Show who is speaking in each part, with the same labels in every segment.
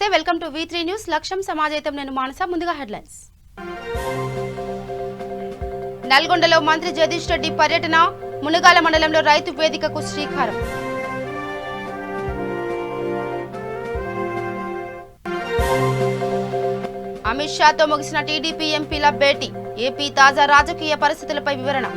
Speaker 1: నమస్తే welcome to V3 news లక్ష్యం సమాజైతం నేను మానస ముందుగా హెడ్లైన్స్ నల్గొండలో మంత్రి జగదీష్ రెడ్డి పర్యటన మునగాల మండలంలో రైతు వేదికకు శ్రీకారం అమిత్ షాతో ముగిసిన టీడీపీ ఎంపీల భేటీ ఏపీ తాజా రాజకీయ పరిస్థితులపై వివరణ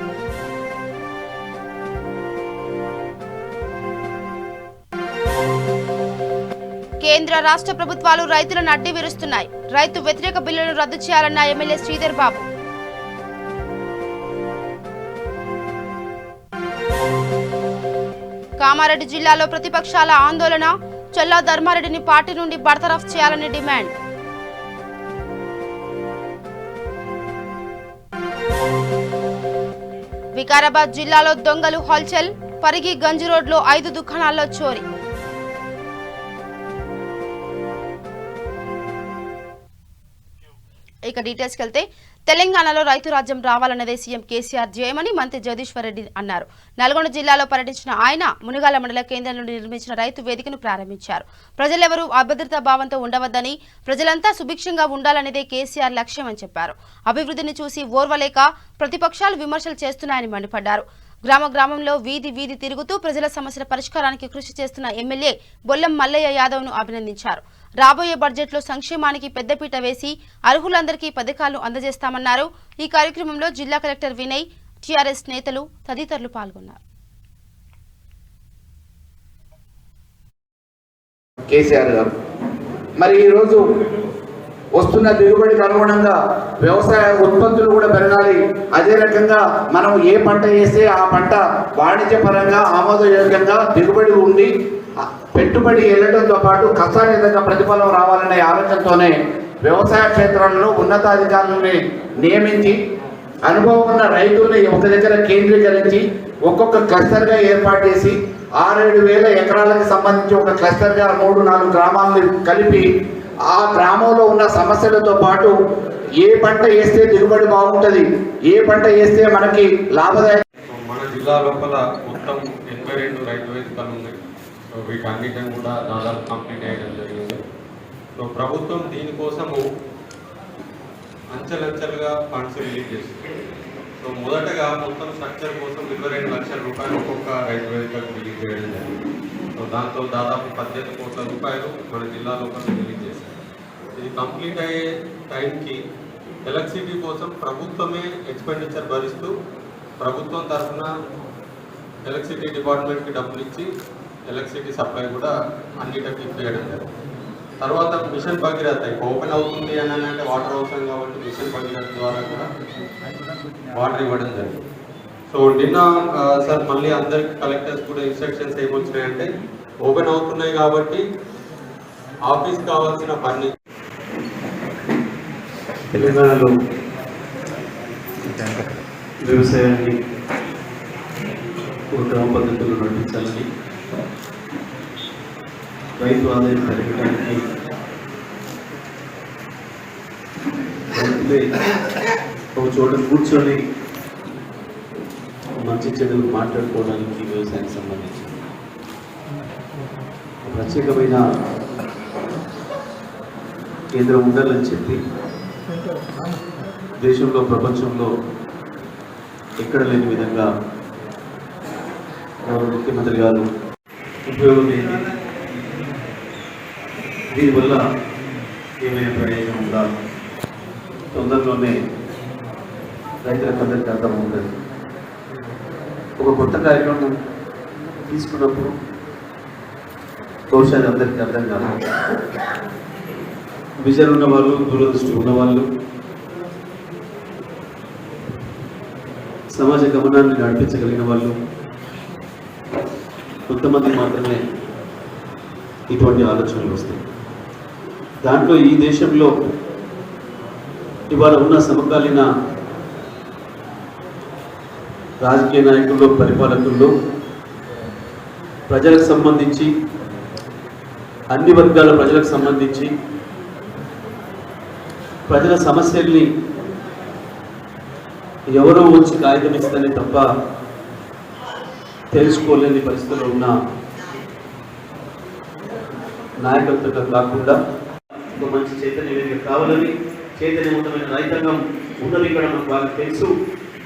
Speaker 1: కేంద్ర రాష్ట్ర ప్రభుత్వాలు రైతులను అడ్డి విరుస్తున్నాయి రైతు వ్యతిరేక బిల్లులను రద్దు చేయాలన్న ఎమ్మెల్యే శ్రీధర్ బాబు కామారెడ్డి జిల్లాలో ప్రతిపక్షాల ఆందోళన చల్లా ధర్మారెడ్డిని పార్టీ నుండి బర్తరఫ్ చేయాలని డిమాండ్ వికారాబాద్ జిల్లాలో దొంగలు హల్చల్ పరిగి గంజ్ రోడ్లో 5 దుకాణాల్లో చోరీ ఇక డీటెయిల్స్కి వెళ్తే తెలంగాణలో రైతు రాజ్యం రావాలన్నదే సీఎం కేసీఆర్ జయమని మంత్రి జగదీశ్వర్ రెడ్డి అన్నారు. నల్గొండ జిల్లాలో పర్యటించిన ఆయన మునగాల మండల కేంద్రం నుండి నిర్మించిన రైతు వేదికను ప్రారంభించారు. ప్రజలెవరూ అభద్రతా భావంతో ఉండవద్దని, ప్రజలంతా సుభిక్షంగా ఉండాలనేదే కేసీఆర్ లక్ష్యమని చెప్పారు. అభివృద్ధిని చూసి ఓర్వలేక ప్రతిపక్షాలు విమర్శలు చేస్తున్నాయని మండిపడ్డారు. గ్రామంలో వీధి తిరుగుతూ ప్రజల సమస్యల పరిష్కారానికి కృషి చేస్తున్న ఎమ్మెల్యే బొల్లం మల్లయ్య యాదవ్ను అభినందించారు. రాబోయే బడ్జెట్లో సంక్షేమానికి పెద్దపీట వేసి అర్హులందరికీ పథకాలు అందజేస్తామన్నారు. ఈ కార్యక్రమంలో జిల్లా కలెక్టర్ వినయ్, టీఆర్ఎస్ నేతలు తదితరులు పాల్గొన్నారు.
Speaker 2: కేసీఆర్ గారు మరి ఈరోజు వస్తున్న దిగుబడికి అనుగుణంగా వ్యవసాయ ఉత్పత్తులు కూడా పెరగాలి. అదే రకంగా మనం ఏ పంట వేస్తే ఆ పంట వాణిజ్యపరంగా ఆమోదయోగ్యంగా దిగుబడి ఉండి పెట్టుబడి వెళ్ళడంతో పాటు కష్టానిదంగా ప్రతిఫలం రావాలనే ఆలోచనతోనే వ్యవసాయ క్షేత్రంలో ఉన్నతాధికారులని నియమించి అనుభవం ఉన్న రైతుల్ని ఒక దగ్గర కేంద్రీకరించి ఒక్కొక్క క్లస్టర్గా ఏర్పాటు చేసి 6-7 వేల ఎకరాలకు సంబంధించి ఒక క్లస్టర్గా 3-4 గ్రామాలను కలిపి ఆ గ్రామంలో ఉన్న సమస్యలతో పాటు ఏ పంట వేస్తే దిగుబడి బాగుంటుంది, ఏ పంట వేస్తే మనకి లాభదాయకం.
Speaker 3: మన జిల్లా లోపల మొత్తం 82 రైతు వేదికలు ఉన్నాయి. సో వీటన్నిటిని కూడా దాదాపు కంప్లీట్ చేయడం జరిగింది. సో ప్రభుత్వం దీనికోసము అంచెలంచెలుగా ఫండ్స్ రిలీజ్ చేస్తుంది. సో మొదటగా మొత్తం స్ట్రక్చర్ కోసం 22 లక్షల రూపాయలు ఒక్కొక్క రైతు వేదికకు రిలీజ్ చేయడం జరిగింది. సో దాంతో దాదాపు 18 కోట్ల రూపాయలు మన జిల్లా లోపల రిలీజ్ చేశారు. ఇది కంప్లీట్ అయ్యే టైంకి ఎలక్ట్రిసిటీ కోసం ప్రభుత్వమే ఎక్స్పెండిచర్ భరిస్తూ ప్రభుత్వం తరఫున ఎలక్ట్రిసిటీ డిపార్ట్మెంట్కి డబ్బులు ఇచ్చి ఎలక్ట్రిసిటీ సప్లై కూడా అన్నిటికీ చేయడం జరిగింది. తర్వాత మిషన్ భగీరథ ఓపెన్ అవుతుంది అని అంటే వాటర్ అవసరం కాబట్టి మిషన్ భగీరథ ద్వారా కూడా వాటర్ ఇవ్వడం జరిగింది. సో నిన్న సార్ మళ్ళీ అందరికి కలెక్టర్స్ కూడా ఇన్స్ట్రక్షన్స్ ఏమొచ్చినాయంటే ఓపెన్ అవుతున్నాయి కాబట్టి ఆఫీస్ కావాల్సిన పని
Speaker 4: తెలంగాణలో వ్యవసాయాన్ని క్రమ పద్ధతుల్లో నడిపించాలని, రైతు ఆదాయం పెరగడానికి, రైతులే ఒక చోట కూర్చొని మంచి చెడులు మాట్లాడుకోవడానికి వ్యవసాయానికి సంబంధించి ప్రత్యేకమైన కేంద్రం ఉండాలని చెప్పి దేశంలో ప్రపంచంలో ఎక్కడ లేని విధంగా ముఖ్యమంత్రి గారు ఉపయోగం ఏంటి, దీనివల్ల ఏమైనా ప్రయోజనం ఉందా, తొందరలోనే రైతులకు అందరికీ అర్థం ఉంటుంది. ఒక కొత్త కార్యక్రమం తీసుకున్నప్పుడు బహుశా అందరికీ అర్థం కాదు. విజన్ ఉన్నవాళ్ళు, దూరదృష్టి ఉన్నవాళ్ళు, సమాజ గమనాన్ని నడిపించగలిగిన వాళ్ళు కొంతమంది మాత్రమే ఇటువంటి ఆలోచనలు వస్తాయి. దాంట్లో ఈ దేశంలో ఇవాళ ఉన్న సమకాలీన రాజకీయ నాయకుల్లో, పరిపాలకుల్లో ప్రజలకు సంబంధించి, అన్ని వర్గాల ప్రజలకు సంబంధించి ప్రజల సమస్యల్ని ఎవరో వచ్చి కాగితం ఇస్తేనే తప్ప తెలుసుకోలేని పరిస్థితుల్లో ఉన్న నాయకత్వం కాకుండా ఒక మంచి చైతన్య వేదిక కావాలని, చైతన్యవంతమైన రైతాంగం ఉన్నది ఇక్కడ మనకు బాగా తెలుసు.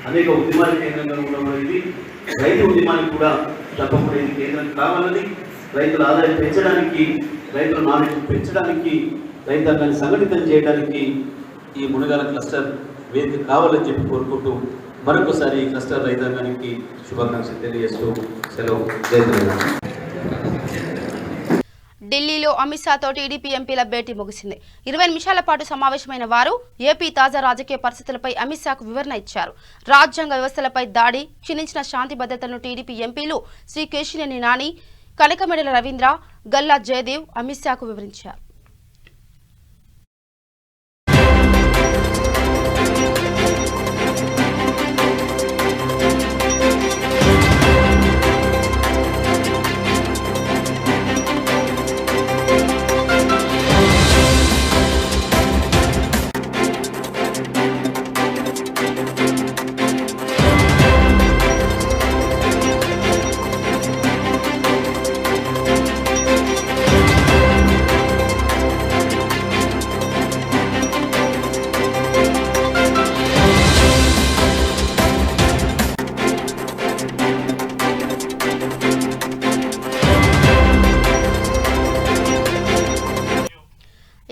Speaker 4: అనేక ఉద్యమాల కేంద్రంగా ఉండడం ఇది రైతు ఉద్యమానికి కూడా తప్పకుండా ఇది కేంద్రం కావాలని, రైతుల ఆదాయం పెంచడానికి, రైతుల నాలెడ్జ్ పెంచడానికి, రైతాంగాన్ని సంఘటితం చేయడానికి ఈ మునగాల క్లస్టర్ వేదిక కావాలని చెప్పి కోరుకుంటూ మరొకసారి ఈ క్లస్టర్ రైతాంగానికి శుభాకాంక్షలు తెలియజేస్తూ సెలవు. జై తెలంగాణ.
Speaker 1: ఢిల్లీలో అమిత్ షాతో టీడీపీ ఎంపీల భేటీ ముగిసింది. 20 నిమిషాల పాటు సమావేశమైన వారు ఏపీ తాజా రాజకీయ పరిస్థితులపై అమిత్ షాకు వివరణ ఇచ్చారు. రాజ్యాంగ వ్యవస్థలపై దాడి, క్షీణించిన శాంతి భద్రతలను టీడీపీ ఎంపీలు శ్రీ కేశినేని నాని, కనకమెడల రవీంద్ర, గల్లా జయదేవ్ అమిత్ షాకు వివరించారు.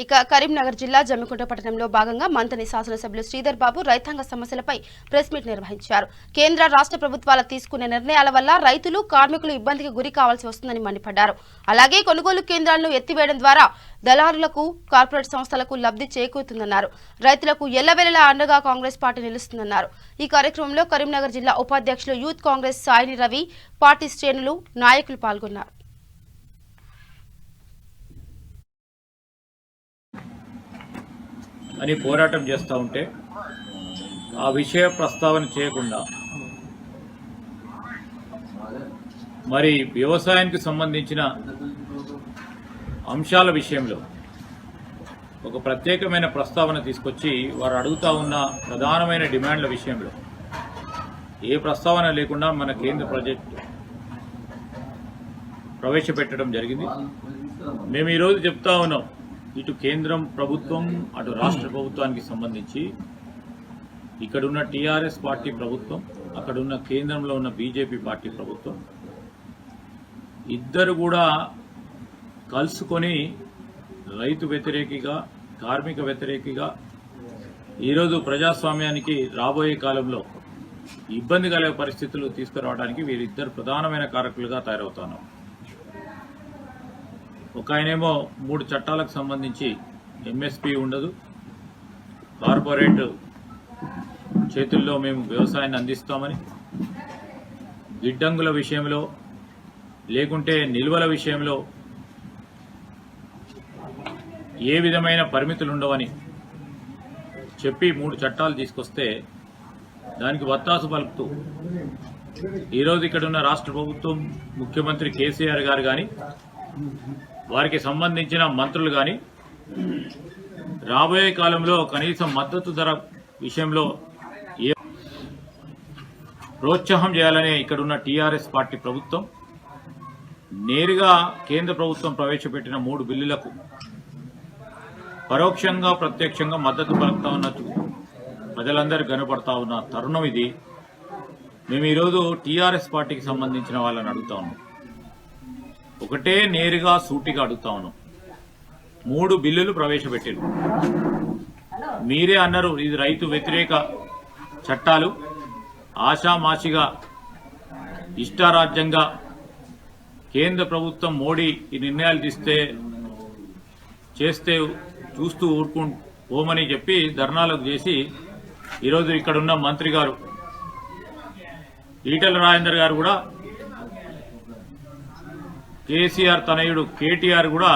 Speaker 1: ఇక కరీంనగర్ జిల్లా జమ్మికుంట పట్టణంలో భాగంగా మంతని శాసనసభ్యులు శ్రీధర్ బాబు రైతాంగ సమస్యలపై ప్రెస్ మీట్ నిర్వహించారు. కేంద్ర రాష్ట్ర ప్రభుత్వాలు తీసుకునే నిర్ణయాల వల్ల రైతులు, కార్మికులు ఇబ్బందికి గురి కావాల్సి వస్తుందని మండిపడ్డారు. అలాగే కొనుగోలు కేంద్రాలను ఎత్తివేయడం ద్వారా దళారులకు, కార్పొరేట్ సంస్థలకు లబ్ధి చేకూరుతుందన్నారు. రైతులకు ఎల్లవెల్లలా అండగా కాంగ్రెస్ పార్టీ నిలుస్తుందన్నారు. ఈ కార్యక్రమంలో కరీంనగర్ జిల్లా ఉపాధ్యక్షులు యూత్ కాంగ్రెస్ సాయిని రవి, పార్టీ శ్రేణులు, నాయకులు పాల్గొన్నారు.
Speaker 5: అని పోరాటం చేస్తూ ఉంటే ఆ విషయ ప్రస్తావన చేయకుండా మరి వ్యవసాయానికి సంబంధించిన అంశాల విషయంలో ఒక ప్రత్యేకమైన ప్రస్తావన తీసుకొచ్చి వారు అడుగుతా ఉన్న ప్రధానమైన డిమాండ్ల విషయంలో ఏ ప్రస్తావన లేకుండా మన కేంద్ర బడ్జెట్ ప్రవేశపెట్టడం జరిగింది. మేము ఈరోజు చెప్తా ఉన్నాం, ఇటు కేంద్రం ప్రభుత్వం, అటు రాష్ట్ర ప్రభుత్వానికి సంబంధించి ఇక్కడున్న టీఆర్ఎస్ పార్టీ ప్రభుత్వం, అక్కడున్న కేంద్రంలో ఉన్న బీజేపీ పార్టీ ప్రభుత్వం ఇద్దరు కూడా కలుసుకొని రైతు వ్యతిరేకిగా, కార్మిక వ్యతిరేకిగా ఈరోజు ప్రజాస్వామ్యానికి రాబోయే కాలంలో ఇబ్బంది కలిగే పరిస్థితులు తీసుకురావడానికి వీరిద్దరు ప్రధానమైన కారకులుగా తయారవుతున్నారు. ఒక ఆయనేమో 3 చట్టాలకు సంబంధించి ఎంఎస్పీ ఉండదు, కార్పొరేట్ చేతుల్లో మేము వ్యవసాయాన్ని అందిస్తామని, గిడ్డంగుల విషయంలో లేకుంటే నిల్వల విషయంలో ఏ విధమైన పరిమితులు ఉండవని చెప్పి 3 చట్టాలు తీసుకొస్తే దానికి వత్తాసు పలుకుతూ ఈరోజు ఇక్కడున్న రాష్ట్ర ప్రభుత్వం, ముఖ్యమంత్రి కేసీఆర్ గారు కానీ, వారికి సంబంధించిన మంత్రులు కానీ రాబోయే కాలంలో కనీసం మద్దతు ధర విషయంలో ఏ ప్రోత్సాహం చేయాలని ఇక్కడున్న టీఆర్ఎస్ పార్టీ ప్రభుత్వం నేరుగా కేంద్ర ప్రభుత్వం ప్రవేశపెట్టిన 3 బిల్లులకు పరోక్షంగా, ప్రత్యక్షంగా మద్దతు పలుకుతా ఉన్నట్టు ప్రజలందరూ కనపడతా ఉన్న తరుణం ఇది. మేము ఈరోజు టీఆర్ఎస్ పార్టీకి సంబంధించిన వాళ్ళని అడుగుతా ఉన్నాం, ఒకటే నేరుగా సూటిగా అడుగుతా ఉన్నాం. 3 బిల్లులు ప్రవేశపెట్టారు. మీరే అన్నారు ఇది రైతు వ్యతిరేక చట్టాలు, ఆషామాషిగా ఇష్టారాజ్యంగా కేంద్ర ప్రభుత్వం మోడీ ఈ నిర్ణయాలు చేస్తే చూస్తూ పోమని చెప్పి ధర్నాలకు చేసి ఈరోజు ఇక్కడున్న మంత్రి గారు ఈటెల రాజేందర్ గారు కూడా, కేసీఆర్ తనయుడు కేటీఆర్ కూడా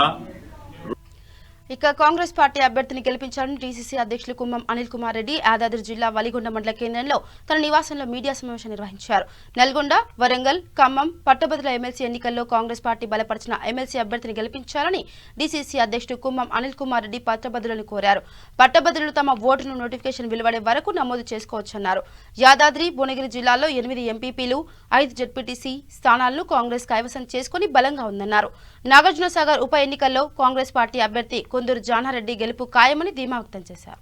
Speaker 1: ఇక కాంగ్రెస్ పార్టీ అభ్యర్థిని గెలిపించాలని డీసీసీ అధ్యక్షులు కుమ్మం అనిల్ కుమార్ రెడ్డి యాదాద్రి జిల్లా వలిగొండ మండల కేంద్రంలో తన నివాసంలో మీడియా సమావేశం నిర్వహించారు. నల్గొండ, వరంగల్, ఖమ్మం పట్టభద్రుల ఎమ్మెల్సీ ఎన్నికల్లో కాంగ్రెస్ పార్టీ బలపరిచిన ఎమ్మెల్సీ అభ్యర్థిని గెలిపించాలని డీసీసీ అధ్యక్షుడు కుమ్మం అనిల్ కుమార్ రెడ్డి పట్టభద్రులను కోరారు. పట్టభద్రులు తమ ఓటును నోటిఫికేషన్ వెలువడే వరకు నమోదు చేసుకోవచ్చన్నారు. యాదాద్రి, భువనగిరి జిల్లాల్లో 8 ఎంపీపీలు, 5 జెడ్పీటీసీ స్థానాలను కాంగ్రెస్ కైవసం చేసుకుని బలంగా ఉందన్నారు. నాగార్జునసాగర్ ఉప ఎన్నికల్లో కాంగ్రెస్ పార్టీ అభ్యర్థి బొందూరు జానారెడ్డి గెలుపు ఖాయమని ధీమా వ్యక్తం చేశారు.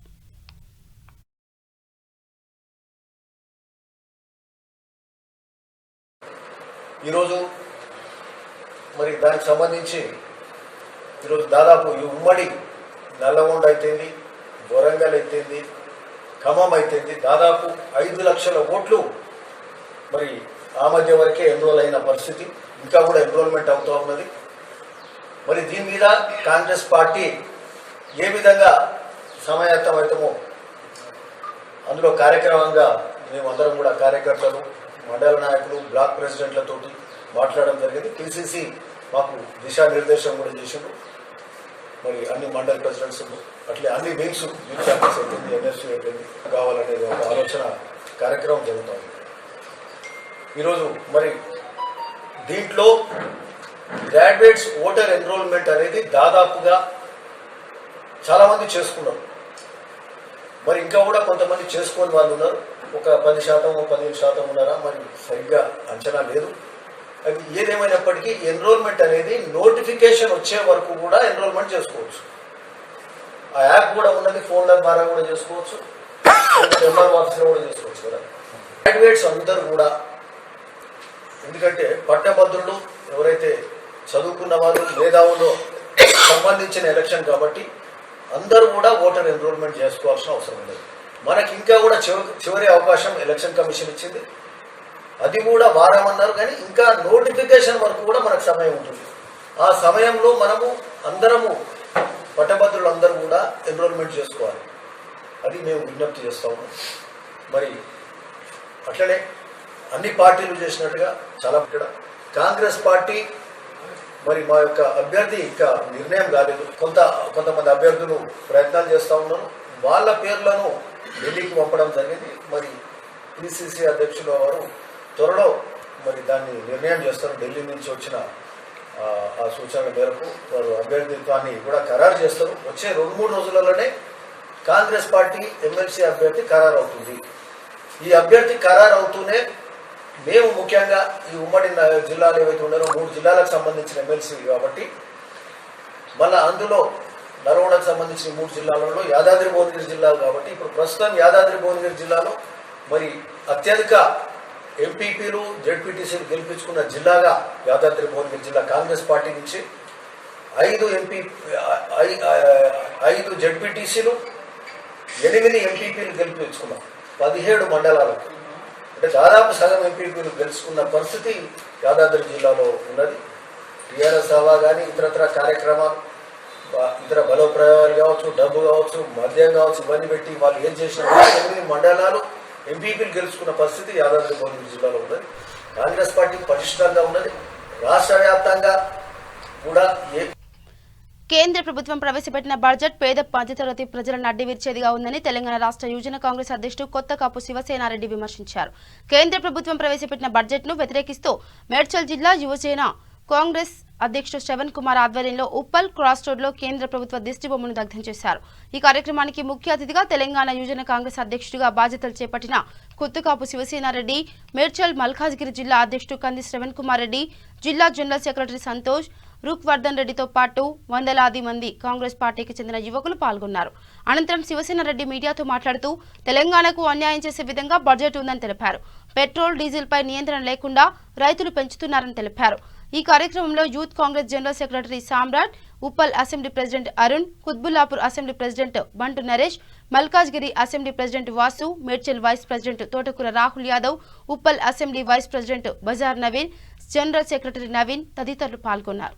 Speaker 6: ఈరోజు మరి దానికి సంబంధించి ఈరోజు దాదాపు ఈ ఉమ్మడి నల్లగొండ అయితేంది, వరంగల్ అయితేంది, ఖమ్మం అయితేంది, దాదాపు 5 లక్షల ఓట్లు మరి ఆ మధ్య వరకే ఎన్రోల్ అయిన పరిస్థితి, ఇంకా కూడా ఎన్రోల్మెంట్ అవుతూ ఉన్నది. మరి దీని మీద కాంగ్రెస్ పార్టీ ఏ విధంగా సమాయత్తమవుతామో అందులో కార్యక్రమంగా మేమందరం కూడా కార్యకర్తలు, మండల నాయకులు, బ్లాక్ ప్రెసిడెంట్లతోటి మాట్లాడడం జరిగింది. పిసిసి మాకు దిశానిర్దేశం కూడా చేసిండు. మరి అన్ని మండల ప్రెసిడెంట్స్ అట్లే అన్ని వింగ్స్, యూత్ క్యాంపస్ అయిపోయింది, ఎన్ఎస్సీ అయిపోయింది, కావాలనేది ఒక ఆలోచన కార్యక్రమం జరుగుతుంది. ఈరోజు మరి దీంట్లో గ్రాడ్యుయేట్స్ ఓటర్ ఎన్రోల్మెంట్ అనేది దాదాపుగా చాలామంది చేసుకున్నారు. మరి ఇంకా కూడా కొంతమంది చేసుకోని వాళ్ళు ఉన్నారు. ఒక 10% 15% ఉన్నారా మరి సరిగ్గా అంచనా లేదు. అది ఏదేమైనప్పటికీ ఎన్రోల్మెంట్ అనేది నోటిఫికేషన్ వచ్చే వరకు కూడా ఎన్రోల్మెంట్ చేసుకోవచ్చు. ఆ యాప్ కూడా ఉన్నది, ఫోన్ల ద్వారా కూడా చేసుకోవచ్చు, ఎంఆర్ ఆఫీస్లో కూడా చేసుకోవచ్చు కదా. గ్రాడ్యుయేట్స్ అందరూ కూడా, ఎందుకంటే పట్టభద్రులు ఎవరైతే చదువుకున్న వాళ్ళు, మేధావులు సంబంధించిన ఎలక్షన్ కాబట్టి అందరూ కూడా ఓటర్ ఎన్రోల్మెంట్ చేసుకోవాల్సిన అవసరం లేదు. మనకి ఇంకా కూడా చివరి అవకాశం ఎలక్షన్ కమిషన్ ఇచ్చింది. అది కూడా వారం అన్నారు, కానీ ఇంకా నోటిఫికేషన్ వరకు కూడా మనకు సమయం ఉంటుంది. ఆ సమయంలో మనము అందరము పట్టభద్రులు అందరూ కూడా ఎన్రోల్మెంట్ చేసుకోవాలి. అది మేము విజ్ఞప్తి చేస్తాము. మరి అట్లనే అన్ని పార్టీలు చేసినట్టుగా చాలా ఇక్కడ కాంగ్రెస్ పార్టీ మరి మా యొక్క అభ్యర్థి ఇంకా నిర్ణయం కాలేదు. కొంతమంది అభ్యర్థులు ప్రయత్నాలు చేస్తూ ఉన్నారు. వాళ్ళ పేర్లను ఢిల్లీకి పంపడం జరిగింది. మరి పిసిసి అధ్యక్షుల వారు త్వరలో మరి దాన్ని నిర్ణయం చేస్తారు. ఢిల్లీ నుంచి వచ్చిన ఆ సూచనల మేరకు వారు అభ్యర్థిత్వాన్ని కూడా ఖరారు చేస్తారు. వచ్చే 2-3 రోజులలోనే కాంగ్రెస్ పార్టీ ఎమ్మెల్సీ అభ్యర్థి ఖరారు అవుతుంది. ఈ అభ్యర్థి ఖరారు అవుతూనే మేము ముఖ్యంగా ఈ ఉమ్మడి జిల్లాలు ఏవైతే ఉన్నారో 3 జిల్లాలకు సంబంధించిన ఎమ్మెల్సీ కాబట్టి మళ్ళీ అందులో నల్గొండకు సంబంధించిన 3 జిల్లాలలో యాదాద్రి భువనగిరి జిల్లా కాబట్టి ఇప్పుడు ప్రస్తుతం యాదాద్రి భువనగిరి జిల్లాలో మరి అత్యధిక ఎంపీపీలు, జెడ్పీటీసీలు గెలిపించుకున్న జిల్లాగా యాదాద్రి భువనగిరి జిల్లా కాంగ్రెస్ పార్టీ నుంచి 5 జెడ్పీటీసీలు, 8 ఎంపీపీలు గెలిపించుకున్నాం 17 మండలాలకు. అంటే దాదాపు సగం ఎంపీపీలు గెలుచుకున్న పరిస్థితి యాదాద్రి జిల్లాలో ఉన్నది. టీఆర్ఎస్ హవా కానీ ఇతరత్ర కార్యక్రమాలు, ఇతర బలోప్రయోగాలు కావచ్చు, డబ్బు కావచ్చు, మద్యం కావచ్చు, ఇవన్నీ పెట్టి వాళ్ళు ఏం చేసినా 8 మండలాలు ఎంపీపీలు గెలుచుకున్న పరిస్థితి యాదాద్రి భువనగిరి జిల్లాలో ఉన్నది. కాంగ్రెస్ పార్టీ పటిష్టంగా ఉన్నది. రాష్ట్ర వ్యాప్తంగా కూడా
Speaker 1: కేంద్ర ప్రభుత్వం ప్రవేశపెట్టిన బడ్జెట్ పేద మధ్యతరగతి ప్రజలను అడ్డివిర్చేదిగా ఉందని తెలంగాణ రాష్ట్ర యువజన కాంగ్రెస్ అధ్యక్షుడు కొత్తకాపు శివసేనారెడ్డి విమర్శించారు. కేంద్ర ప్రభుత్వం ప్రవేశపెట్టిన బడ్జెట్ను వ్యతిరేకిస్తూ మేడ్చల్ జిల్లా యువసేన కాంగ్రెస్ అధ్యక్షుడు శ్రవణ్ కుమార్ ఆధ్వర్యంలో ఉప్పల్ క్రాస్ రోడ్లో కేంద్ర ప్రభుత్వ దిష్టిబొమ్మను దగ్ధం చేశారు. ఈ కార్యక్రమానికి ముఖ్య అతిథిగా తెలంగాణ యువజన కాంగ్రెస్ అధ్యక్షుడిగా బాధ్యతలు చేపట్టిన కొత్తకాపు శివసేనారెడ్డి, మేడ్చల్ మల్కాజ్గిరి జిల్లా అధ్యక్షుడు కంది శ్రవణ్ కుమార్ రెడ్డి, జిల్లా జనరల్ సెక్రటరీ సంతోష్, రూక్వర్ధన్ రెడ్డితో పాటు వందలాది మంది కాంగ్రెస్ పార్టీకి చెందిన యువకులు పాల్గొన్నారు. అనంతరం శివసేనారెడ్డి మీడియాతో మాట్లాడుతూ తెలంగాణకు అన్యాయం చేసే విధంగా బడ్జెట్ ఉందని తెలిపారు. పెట్రోల్, డీజిల్పై నియంత్రణ లేకుండా రైతులు పెంచుతున్నారని తెలిపారు. ఈ కార్యక్రమంలో youth Congress general secretary Samrat, Uppal assembly president Arun, Qutbullapur assembly president Bantu Naresh, Malkajgiri assembly president Vasu, Medchal vice president Thotakura Rahul Yadav, Uppal assembly vice president Bazar Naveen, general secretary Naveen తదితరులు పాల్గొన్నారు.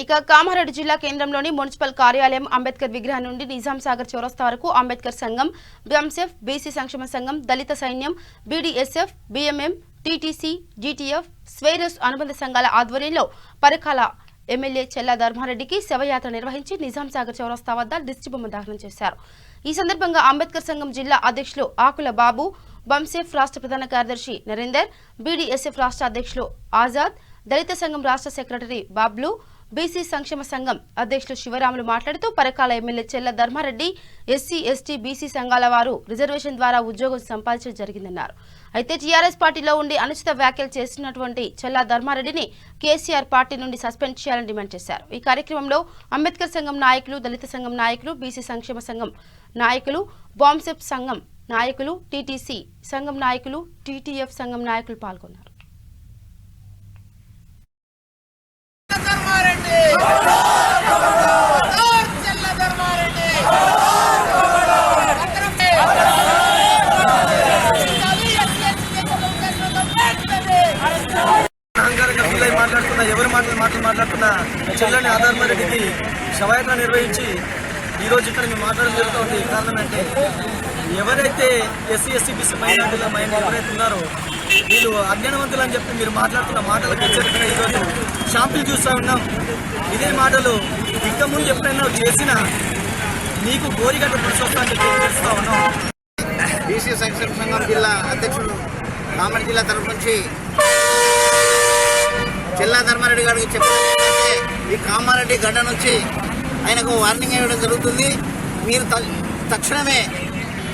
Speaker 1: ఇక కామారెడ్డి జిల్లా కేంద్రంలోని మున్సిపల్ కార్యాలయం అంబేద్కర్ విగ్రహం నుండి నిజాం సాగర్ చౌరస్తా వరకు అంబేద్కర్ సంఘం, బిఎంసెఫ్, బీసీ సంక్షేమ సంఘం, దళిత సైన్యం, BDSF, BMM, TTC, GTF, Swaeros అనుబంధ సంఘాల ఆధ్వర్యంలో పరకాల ఎమ్మెల్యే చెల్లా ధర్మారెడ్డికి శవయాత్ర నిర్వహించి నిజాం సాగర్ చౌరస్తా వద్ద దిష్టిబొమ్మ దహనం చేశారు. ఈ సందర్భంగా అంబేద్కర్ సంఘం జిల్లా అధ్యక్షులు ఆకుల బాబు, బంసెఫ్ రాష్ట్ర ప్రధాన కార్యదర్శి నరేందర్, బీడీఎస్ఎఫ్ రాష్ట్ర అధ్యక్షులు ఆజాద్, దళిత సంఘం రాష్ట్ర సెక్రటరీ బాబ్లు, బీసీ సంక్షేమ సంఘం అధ్యక్షులు శివరాములు మాట్లాడుతూ పరకాల ఎమ్మెల్యే చెల్ల ధర్మారెడ్డి ఎస్సీ, ఎస్టీ, బీసీ సంఘాల వారు రిజర్వేషన్ ద్వారా ఉద్యోగం సంపాదించడం జరిగిందన్నారు. అయితే టీఆర్ఎస్ పార్టీలో ఉండి అనుచిత వ్యాఖ్యలు చేస్తున్నటువంటి చెల్లా ధర్మారెడ్డిని కేసీఆర్ పార్టీ నుండి సస్పెండ్ చేయాలని డిమాండ్ చేశారు. ఈ కార్యక్రమంలో అంబేద్కర్ సంఘం నాయకులు, దళిత సంఘం నాయకులు, బీసీ సంక్షేమ సంఘం నాయకులు, బాంసెప్ సంఘం నాయకులు, టీటీసీ సంఘం నాయకులు, టీటీఎఫ్ సంఘం నాయకులు పాల్గొన్నారు.
Speaker 7: ఎవరు మాట్లాడుతున్నా చెల్లని ఆధార్మారెడ్డికి శవయాత్ర నిర్వహించి ఈరోజు ఇక్కడ మేము మాట్లాడడం జరుగుతుంది. కారణం అంటే ఎవరైతే ఎస్సీ, ఎస్టీ, బీసీ మైనార్టీల ఎవరైతే ఉన్నారో వీళ్ళు అజ్ఞానవంతులు అని చెప్పి మీరు మాట్లాడుతున్న మాటలకు హెచ్చరికగా ఈరోజు షాంపులు చూస్తూ ఉన్నాం. ఇదే మాటలు ఇంత ముందు ఎప్పుడైనా చేసినా నీకు గోరిగడ్డ పురుషు వస్తా అని చెప్పి తెలుస్తూ ఉన్నాం.
Speaker 8: బీసీ సంక్షేమ సంఘం జిల్లా అధ్యక్షుడు కామారెడ్డి జిల్లా తరఫు నుంచి చెల్లా ధర్మారెడ్డి గారికి చెప్పడం ఏంటంటే ఈ కామారెడ్డి గడ్డ నుంచి ఆయనకు వార్నింగ్ ఇవ్వడం జరుగుతుంది. మీరు తక్షణమే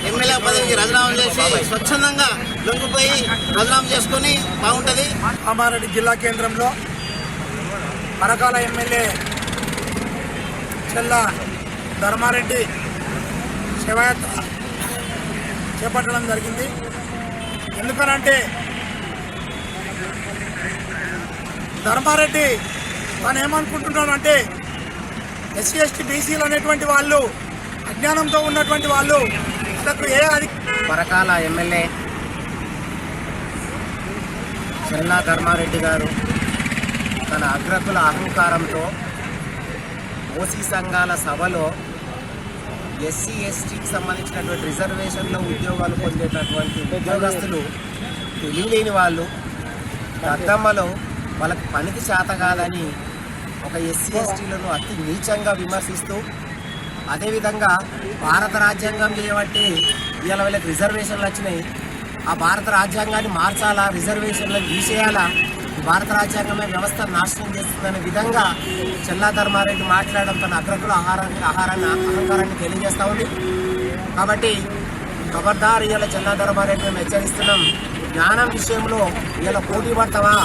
Speaker 8: ఎమ్మెల్యే పదవికి రాజీనామా చేసి స్వచ్ఛందంగా లొంగిపోయి రాజీనామా చేసుకుని బాగుంటుంది.
Speaker 7: కామారెడ్డి జిల్లా కేంద్రంలో పరకాల ఎమ్మెల్యే చెల్లా ధర్మారెడ్డి శవయాత్ర చేపట్టడం జరిగింది. ఎందుకనంటే ధర్మారెడ్డి తను ఏమనుకుంటున్నాడంటే ఎస్సీ, ఎస్టీ, బీసీలు అనేటువంటి వాళ్ళు అజ్ఞానంతో ఉన్నటువంటి వాళ్ళు
Speaker 8: పరకాల ఎమ్మెల్యే చెల్లా ధర్మారెడ్డి గారు తన అగ్రకుల అహంకారంతో ఓసీ సంఘాల సభలో ఎస్సీ, ఎస్టీకి సంబంధించినటువంటి రిజర్వేషన్లో ఉద్యోగాలు పొందేటటువంటి ఉద్యోగస్తులు తెలియలేని వాళ్ళు దద్దమ్మలో వాళ్ళకి పనికి చేత కాదని ఒక ఎస్సీ, ఎస్టీలను అతి నీచంగా విమర్శిస్తూ అదేవిధంగా భారత రాజ్యాంగం చేయబట్టి ఇవాళ వీళ్ళకి రిజర్వేషన్లు వచ్చినాయి, ఆ భారత రాజ్యాంగాన్ని మార్చాలా, రిజర్వేషన్లను తీసేయాలా, భారత రాజ్యాంగమే వ్యవస్థ నాశనం చేస్తుందనే విధంగా చెల్లా ధర్మారెడ్డి మాట్లాడడం తన అగ్రకుల అహంకారాన్ని తెలియజేస్తూ ఉంది. కాబట్టి ఖబర్దార్ ఇవాళ చెల్లా ధర్మారెడ్డి మేము హెచ్చరిస్తున్నాం. జ్ఞానం విషయంలో ఇవాళ పోటీ పడతావా?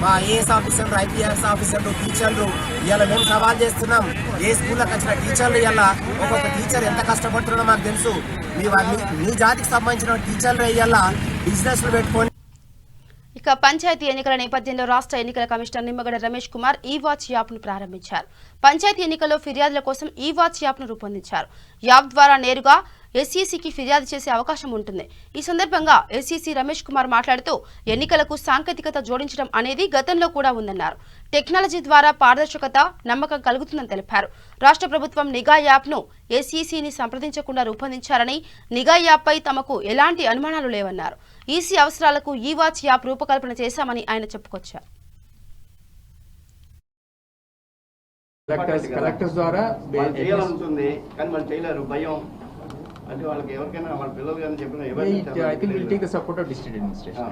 Speaker 8: మా ఐఏఎస్ ఆఫీసర్లు, ఐపీఎస్ ఆఫీసర్లు, టీచర్లు ఇవాళ మేము సవాల్ చేస్తున్నాం. ఏ స్కూల్లోకి వచ్చిన టీచర్లు ఇవాళ ఒక్కొక్క టీచర్ ఎంత కష్టపడుతున్నారో మాకు తెలుసు. మీ జాతికి సంబంధించిన టీచర్లు ఇవాళ బిజినెస్లు పెట్టుకొని.
Speaker 1: ఇక పంచాయతీ ఎన్నికల నేపథ్యంలో రాష్ట్ర ఎన్నికల కమిషనర్ నిమ్మగడ్డ రమేష్ కుమార్ ఈ వాచ్ యాప్ను ప్రారంభించారు. పంచాయతీ ఎన్నికల్లో ఫిర్యాదుల కోసం ఈ వాచ్ యాప్ను రూపొందించారు. యాప్ ద్వారా నేరుగా ఎస్ఈసీకి ఫిర్యాదు చేసే అవకాశం ఉంటుంది. ఈ సందర్భంగా ఎస్ఈసీ రమేష్ కుమార్ మాట్లాడుతూ ఎన్నికలకు సాంకేతికత జోడించడం అనేది గతంలో కూడా ఉందన్నారు. టెక్నాలజీ ద్వారా పారదర్శకత, నమ్మకం కలుగుతుందని తెలిపారు. రాష్ట్ర ప్రభుత్వం నిఘా యాప్ను ఎస్ఈసీని సంప్రదించకుండా రూపొందించారని, నిఘా యాప్పై తమకు ఎలాంటి అనుమానాలు లేవన్నారు. ఈసీ అవసరాలకు ఈ వాచ్ యాప్ రూపకల్పన చేశామని ఆయన చెప్పుకొచ్చారు.
Speaker 9: కలెక్టర్స్ ద్వారా
Speaker 4: చేయాలనుంటుంది కానీ మనం చేయలేరు, భయం. అంటే వాళ్ళకి ఎవరికైనా వాళ్ళ పిల్లలు కానీ చెప్పిన
Speaker 9: I think we'll take the support of district administration.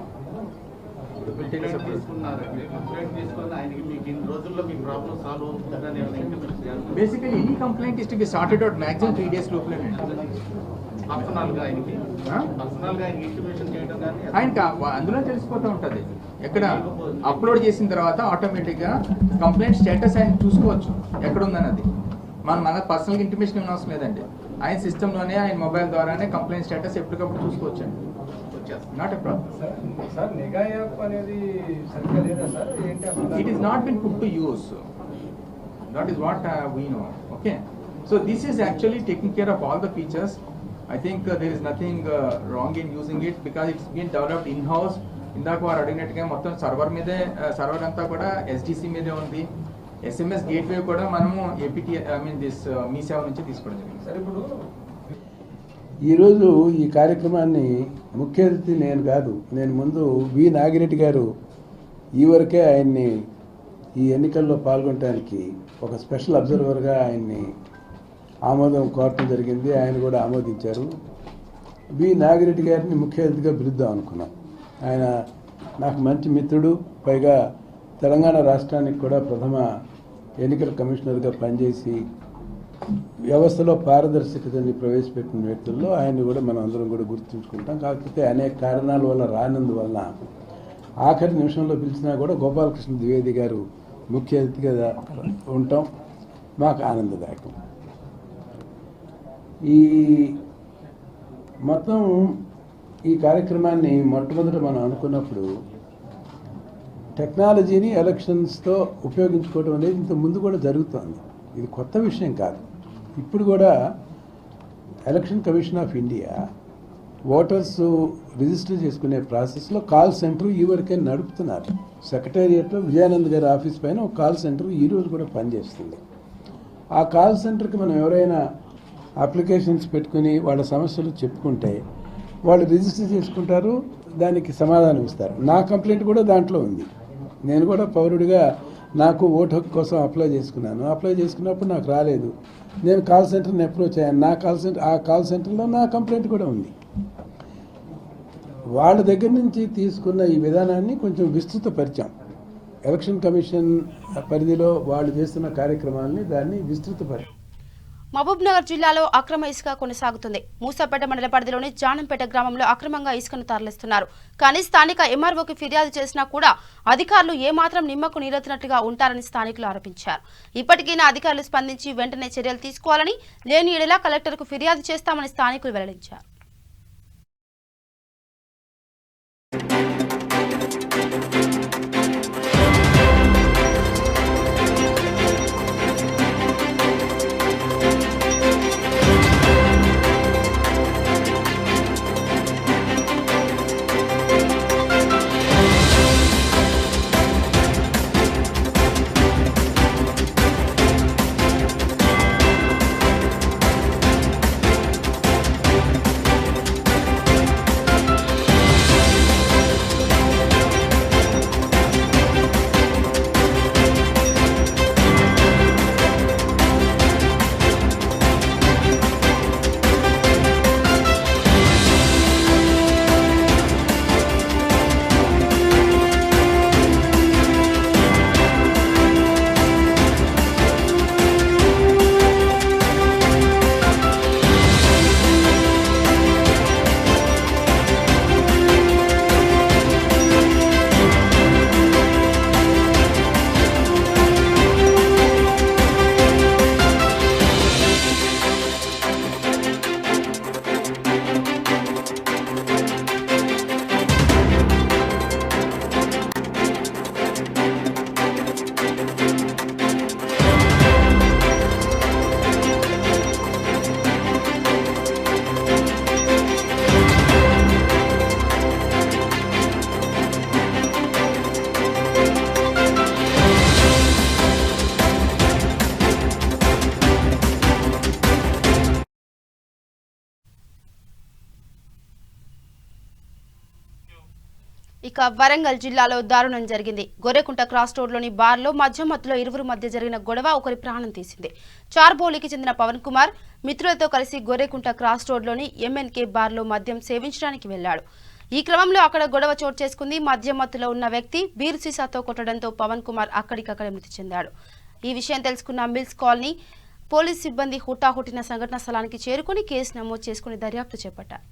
Speaker 9: Basically, any complaint is to be sorted out maximum 3 days లోపల. ఆయనకి అందులో తెలిసిపోతూ ఉంటుంది. ఎక్కడ అప్లోడ్ చేసిన తర్వాత ఆటోమేటిక్గా కంప్లైంట్ స్టేటస్ ఆయన చూసుకోవచ్చు ఎక్కడ ఉందన్నది. మన పర్సనల్గా ఇంటిమేషన్ ఏమైనా అవసరం లేదండి. ఆయన సిస్టంలోనే ఆయన మొబైల్ ద్వారానే కంప్లైంట్ స్టేటస్ ఎప్పటికప్పుడు చూసుకోవచ్చు అండి. Not a problem. It is not been put to use. That is what we know. Okay, so this is actually taking care of all the features. I think there is nothing wrong in using it because it's been developed in-house. ఇందాక వారు అడిగినట్టుగా మొత్తం server అంతా కూడా SDC మీదే ఉంది. SMS gateway కూడా మనము ఏపీటీ మీ సేవ నుంచి తీసుకోవడం జరిగింది సార్. ఇప్పుడు
Speaker 10: ఈరోజు ఈ కార్యక్రమాన్ని ముఖ్య అతిథి నేను కాదు, నేను ముందు వి నాగిరెడ్డి గారు ఈ వరకే ఆయన్ని ఈ ఎన్నికల్లో పాల్గొనడానికి ఒక స్పెషల్ అబ్జర్వర్గా ఆయన్ని ఆమోదం కోరటం జరిగింది. ఆయన కూడా ఆమోదించారు. వి నాగిరెడ్డి గారిని ముఖ్య అతిథిగా పిలుద్దాం అనుకున్నాం. ఆయన నాకు మంచి మిత్రుడు, పైగా తెలంగాణ రాష్ట్రానికి కూడా ప్రథమ ఎన్నికల కమిషనర్గా పనిచేసి వ్యవస్థలో పారదర్శకతని ప్రవేశపెట్టిన వ్యక్తుల్లో ఆయన్ని కూడా మనం అందరం కూడా గుర్తుంచుకుంటాం. కాకపోతే అనేక కారణాల వల్ల రానందువల్ల ఆఖరి నిమిషంలో పిలిచినా కూడా గోపాలకృష్ణ ద్వివేది గారు ముఖ్య అతిథిగా ఉంటాం, మాకు ఆనందదాయకం. ఈ మొత్తం ఈ కార్యక్రమాన్ని మొట్టమొదట మనం అనుకున్నప్పుడు టెక్నాలజీని ఎలక్షన్స్తో ఉపయోగించుకోవడం అనేది ఇంత ముందు కూడా జరుగుతోంది. ఇది కొత్త విషయం కాదు. ఇప్పుడు కూడా election commission of India voters register చేసుకునే ప్రాసెస్లో కాల్ సెంటర్ ఈ వరకే నడుపుతున్నారు. సెక్రటేరియట్లో విజయానంద్ గారి ఆఫీస్ పైన ఒక కాల్ సెంటర్ ఈరోజు కూడా పనిచేస్తుంది. ఆ కాల్ సెంటర్కి మనం ఎవరైనా అప్లికేషన్స్ పెట్టుకుని వాళ్ళ సమస్యలు చెప్పుకుంటే వాళ్ళు రిజిస్టర్ చేసుకుంటారు, దానికి సమాధానం ఇస్తారు. నా కంప్లైంట్ కూడా దాంట్లో ఉంది. నేను కూడా పౌరుడిగా నాకు ఓటు హక్కు కోసం అప్లై చేసుకున్నాను. అప్లై చేసుకున్నప్పుడు నాకు రాలేదు. నేను కాల్ సెంటర్ని అప్రోచ్ అయ్యాను. ఆ కాల్ సెంటర్లో నా కంప్లైంట్ కూడా ఉంది. వాళ్ళ దగ్గర నుంచి తీసుకున్న ఈ విధానాన్ని కొంచెం విస్తృతపరిచాం. ఎలక్షన్ కమిషన్ పరిధిలో వాళ్ళు చేస్తున్న కార్యక్రమాలని దాన్ని విస్తృతపరిచాం.
Speaker 1: మహబూబ్ నగర్ జిల్లాలో అక్రమ ఇసుక కొనసాగుతుంది. మూసాపేట మండల పరిధిలోని జానంపేట గ్రామంలో అక్రమంగా ఇసుకను తరలిస్తున్నారు. కానీ స్థానిక ఎంఆర్ఓకి ఫిర్యాదు చేసినా కూడా అధికారులు ఏమాత్రం నిమ్మకు నీరెత్తినట్టుగా ఉంటారని స్థానికులు ఆరోపించారు. ఇప్పటికైనా అధికారులు స్పందించి వెంటనే చర్యలు తీసుకోవాలని, లేని ఎడల కలెక్టర్కు ఫిర్యాదు చేస్తామని స్థానికులు వెల్లడించారు. ఇక వరంగల్ జిల్లాలో దారుణం జరిగింది. గొర్రెకుంట క్రాస్ రోడ్లోని బార్లో మధ్యమత్తులో ఇరువురు మధ్య జరిగిన గొడవ ఒకరి ప్రాణం తీసింది. చార్బోలికి చెందిన పవన్ కుమార్ మిత్రులతో కలిసి గొర్రెకుంట క్రాస్ రోడ్లోని ఎంఎన్కే బార్లో మద్యం సేవించడానికి వెళ్లాడు. ఈ క్రమంలో అక్కడ గొడవ చోటు చేసుకుంది. మధ్యమత్తులో ఉన్న వ్యక్తి బీరు సీసాతో కొట్టడంతో పవన్ కుమార్ అక్కడికక్కడే మృతి చెందాడు. ఈ విషయం తెలుసుకున్న మిల్స్ కాలనీ పోలీస్ సిబ్బంది హుటాహుటిన సంఘటనా స్థలానికి చేరుకుని కేసు నమోదు చేసుకుని దర్యాప్తు చేపట్టారు.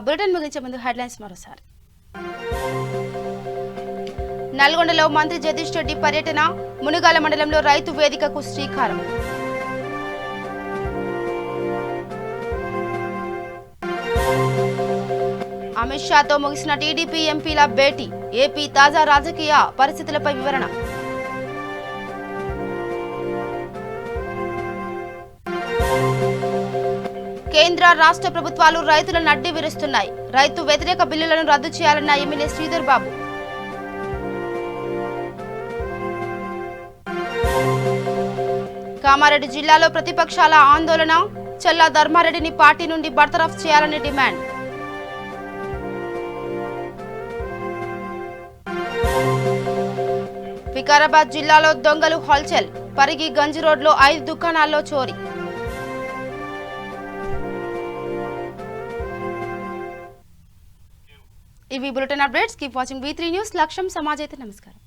Speaker 1: బులెటిన్ ముగించే ముందు హెడ్లైన్స్ మరోసారి. నల్గొండలో మంత్రి జగదీష్ రెడ్డి పర్యటన, మునుగాల మండలంలో రైతు వేదికకు శ్రీకారం. అమిత్ షాతో ముగిసిన టీడీపీ ఎంపీల భేటీ, ఏపీ తాజా రాజకీయ పరిస్థితులపై వివరణ. కేంద్ర రాష్ట్ర ప్రభుత్వాలు రైతులను అడ్డి విరుస్తున్నాయి, రైతు వ్యతిరేక బిల్లులను రద్దు చేయాలన్న ఎమ్మెల్యే శ్రీధర్ బాబు. కామారెడ్డి జిల్లాలో ప్రతిపక్షాల ఆందోళన, చల్లా ధర్మారెడ్డిని పార్టీ నుండి బర్తరఫ్ చేయాలని డిమాండ్. వికారాబాద్ జిల్లాలో దొంగలు హల్చల్, పరిగి గంజ్ రోడ్లో 5 దుకాణాల్లో చోరీ. ఇవి bulletin updates. Keep watching V3 news. లక్ష్యం సమాజైతే. నమస్కారం.